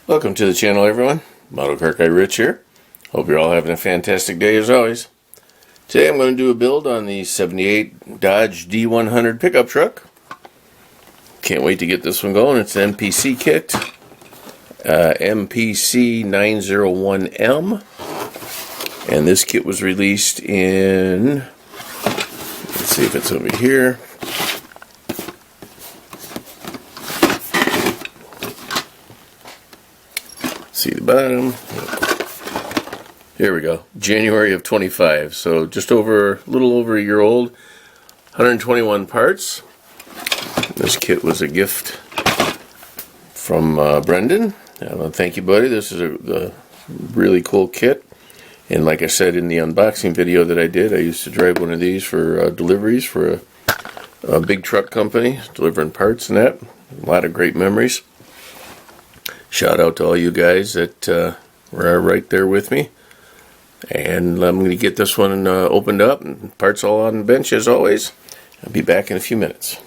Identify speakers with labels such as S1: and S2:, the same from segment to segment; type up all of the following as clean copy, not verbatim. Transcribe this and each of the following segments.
S1: Welcome to the channel, everyone. Model Car Guy Rich here. Hope you're all having a fantastic day as always. Today I'm going to do a build on the 78 Dodge D100 pickup truck. Can't wait to get this one going. It's an MPC kit. MPC 901M. And this kit was released in... Let's see if it's over here. See the bottom. Here we go. January of 25. So just over, a little over a year old. 121 parts. This kit was a gift from Brendan. Thank you, buddy. This is a really cool kit. And like I said in the unboxing video that I did, I used to drive one of these for deliveries for a big truck company, delivering parts and that. A lot of great memories. Shout out to all you guys that were right there with me. And I'm going to get this one opened up and parts all on the bench as always. I'll be back in a few minutes.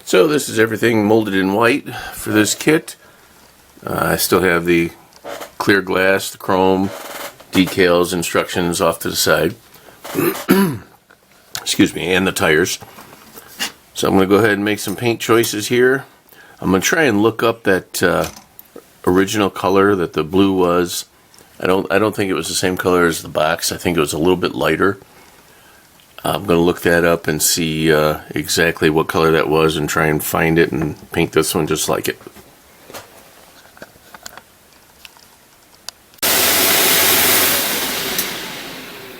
S1: So this is everything molded in white for this kit. I still have the clear glass, the chrome, decals, instructions off to the side. Excuse me, and the tires. So I'm going to go ahead and make some paint choices here. I'm going to try and look up that original color that the blue was. I don't think it was the same color as the box. I think it was a little bit lighter. I'm going to look that up and see exactly what color that was and try and find it and paint this one just like it.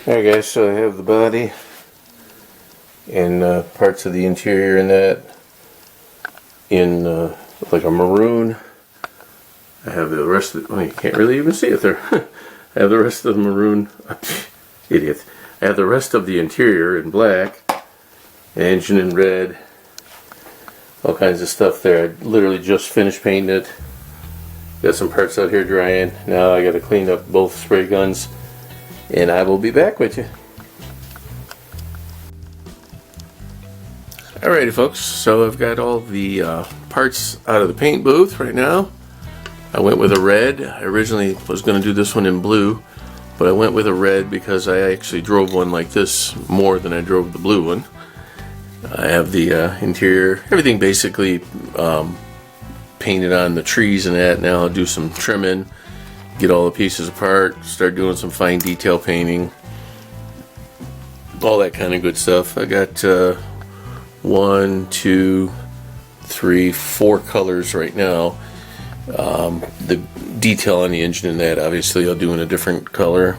S1: Alright guys, so I have the body and parts of the interior in that in like a maroon. I have the rest of you can't really even see it there. I have the rest of the maroon. Idiot. I have the rest of the interior in black, engine in red, all kinds of stuff there. I literally just finished painting it. Got some parts out here drying. Now I got to clean up both spray guns, and I will be back with you. Alrighty folks, so I've got all the parts out of the paint booth right now. I went with a red. I originally was going to do this one in blue, but I went with a red because I actually drove one like this more than I drove the blue one. I have the interior, everything basically painted on the trees and that. Now I'll do some trimming, get all the pieces apart, start doing some fine detail painting, all that kind of good stuff. I got 1, 2, 3, 4 colors right now. The detail on the engine and that, obviously I'll do in a different color,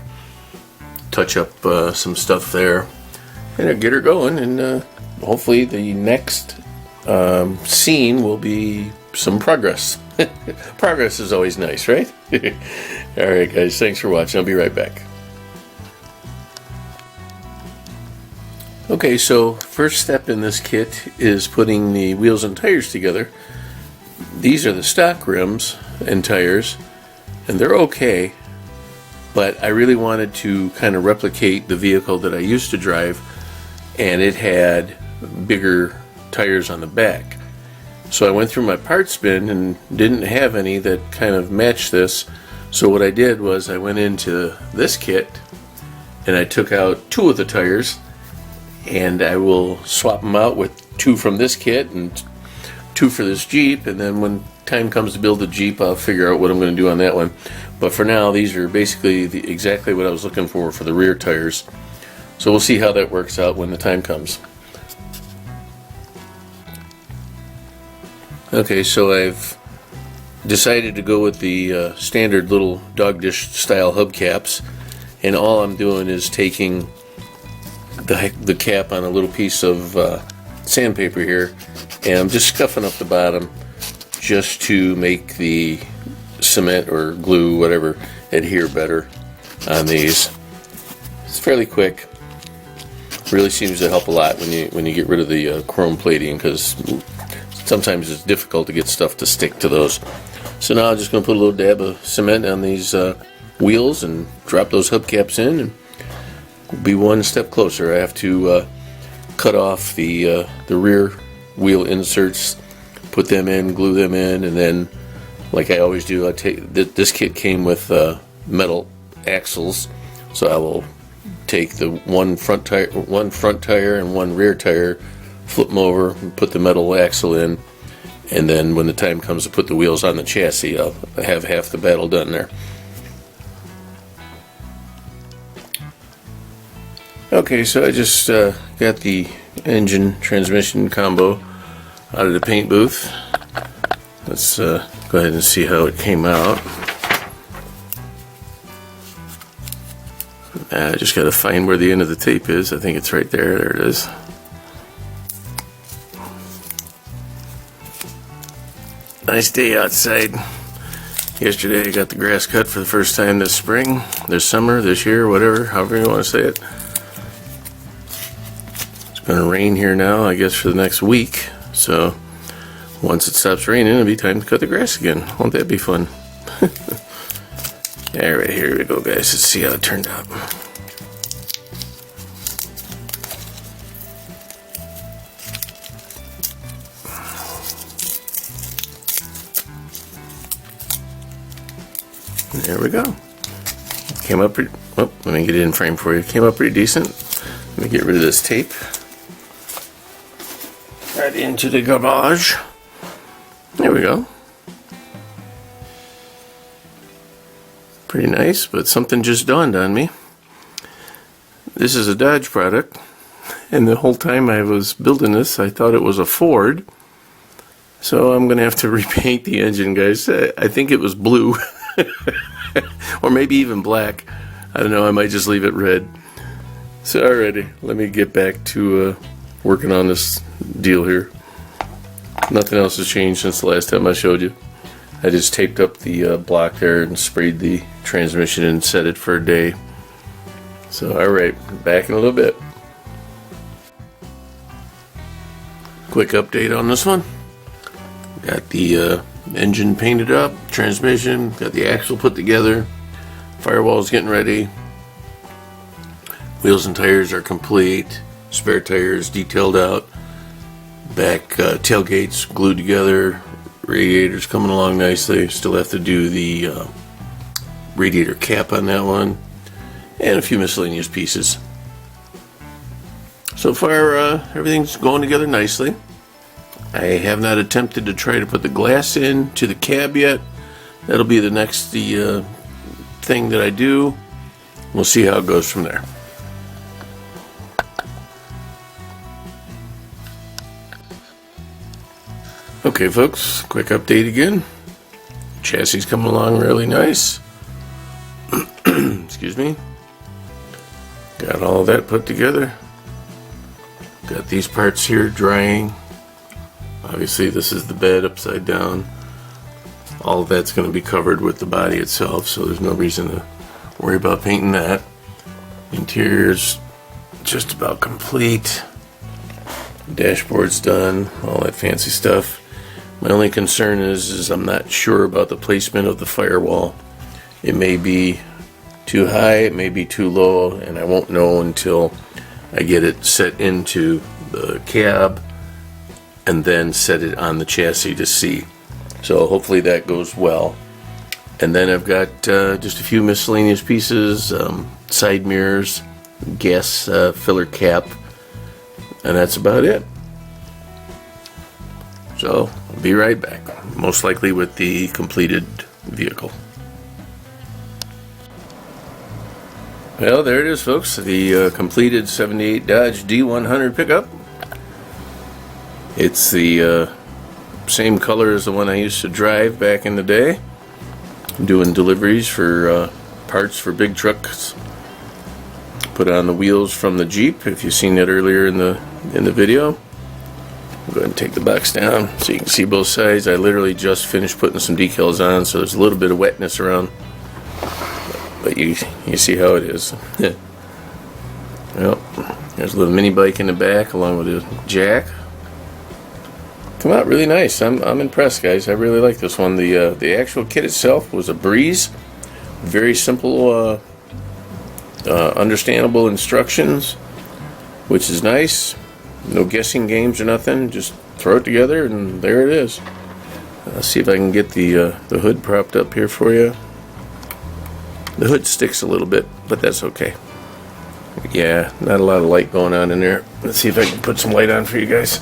S1: touch up some stuff there, and I'll get her going, and hopefully the next scene will be some progress. Progress is always nice, right? Alright guys, thanks for watching. I'll be right back. Okay, so first step in this kit is putting the wheels and tires together. These are the stock rims and tires, and they're okay, but I really wanted to kind of replicate the vehicle that I used to drive, and it had bigger tires on the back. So I went through my parts bin and didn't have any that kind of matched this. So what I did was I went into this kit and I took out 2 of the tires, and I will swap them out with 2 from this kit and 2 for this Jeep, and then when time comes to build the Jeep, I'll figure out what I'm going to do on that one. But for now, these are basically exactly what I was looking for the rear tires. So we'll see how that works out when the time comes. Okay, so I've decided to go with the standard little dog dish style hubcaps, and all I'm doing is taking the cap on a little piece of sandpaper here, and I'm just scuffing up the bottom just to make the cement or glue, whatever, adhere better on these. It's fairly quick. Really seems to help a lot when you get rid of the chrome plating, because sometimes it's difficult to get stuff to stick to those. So now I'm just going to put a little dab of cement on these wheels and drop those hubcaps in, and we'll be one step closer. I have to cut off the rear wheel inserts, put put them in, glue them in, and then, like I always do, I take this kit came with metal axles, so I will take the one front tire and one rear tire, flip them over, and put the metal axle in, and then when the time comes to put the wheels on the chassis, I'll have half the battle done there. Okay, so I just got the engine transmission combo out of the paint booth. Let's go ahead and see how it came out. I just got to find where the end of the tape is. I think it's right there. There it is. Nice day outside. Yesterday I got the grass cut for the first time this spring, this summer, this year, whatever, however you want to say it. It's going to rain here now, I guess, for the next week. So once it stops raining, it'll be time to cut the grass again. Won't that be fun? Alright, here we go, guys. Let's see how it turned out. There we go. Came up pretty, oh, let me get it in frame for you. Came up pretty decent. Let me get rid of this tape. Right into the garbage. There we go. Pretty nice, but something just dawned on me. This is a Dodge product, and the whole time I was building this, I thought it was a Ford. So I'm going to have to repaint the engine, guys. I think it was blue. Or maybe even black. I don't know, I might just leave it red. So alrighty, let me get back to working on this deal here. Nothing else has changed since the last time I showed you. I just taped up the block there and sprayed the transmission and set it for a day. So alright, back in a little bit. Quick update on this one. Got the engine painted up, transmission, got the axle put together, firewall's getting ready, wheels and tires are complete, spare tires detailed out, back tailgates glued together, radiator's coming along nicely. Still have to do the radiator cap on that one, and a few miscellaneous pieces. So far everything's going together nicely. I have not attempted to try to put the glass in to the cab yet. That'll be the next thing that I do. We'll see how it goes from there. Okay folks, quick update again. Chassis coming along really nice. Excuse me. Got all that put together. Got these parts here drying. Obviously this is the bed upside down. All of that's going to be covered with the body itself, so there's no reason to worry about painting that. Interior's just about complete. Dashboard's done, all that fancy stuff. My only concern is I'm not sure about the placement of the firewall. It may be too high, it may be too low, and I won't know until I get it set into the cab and then set it on the chassis to see. So hopefully that goes well. And then I've got just a few miscellaneous pieces, side mirrors, gas filler cap, and that's about it. So I'll be right back, most likely with the completed vehicle. Well, there it is folks, the completed 78 Dodge D100 pickup. It's the same color as the one I used to drive back in the day, doing deliveries for parts for big trucks. Put on the wheels from the Jeep, if you've seen that earlier in the video. I'll go ahead and take the box down so you can see both sides. I literally just finished putting some decals on, so there's a little bit of wetness around, but you see how it is. Well, there's a little mini bike in the back along with a jack. Come out really nice. I'm impressed, guys. I really like this one. The actual kit itself was a breeze. Very simple, understandable instructions, which is nice. No guessing games or nothing. Just throw it together, and there it is. Let's see if I can get the hood propped up here for you. The hood sticks a little bit, but that's okay. Yeah, not a lot of light going on in there. Let's see if I can put some light on for you guys.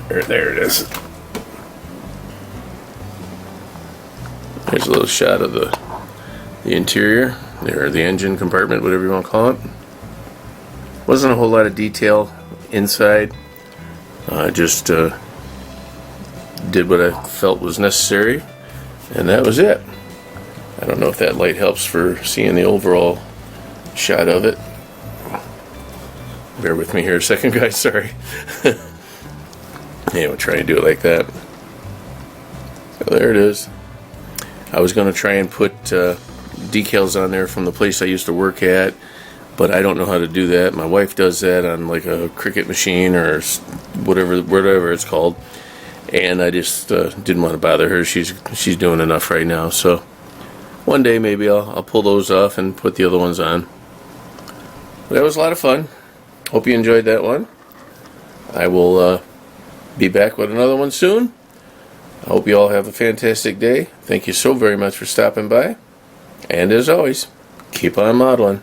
S1: There it is. There's a little shot of the interior, or the engine compartment, whatever you want to call it. Wasn't a whole lot of detail inside. Just did what I felt was necessary, and that was it. I don't know if that light helps for seeing the overall shot of it. Bear with me here a second, guys, sorry. Yeah, we'll try to do it like that. So there it is. I was going to try and put decals on there from the place I used to work at, but I don't know how to do that. My wife does that on like a Cricut machine or whatever it's called, and I just didn't want to bother her. She's doing enough right now. So one day maybe I'll pull those off and put the other ones on. But that was a lot of fun. Hope you enjoyed that one. I will be back with another one soon. I hope you all have a fantastic day. Thank you so very much for stopping by. And as always, keep on modeling.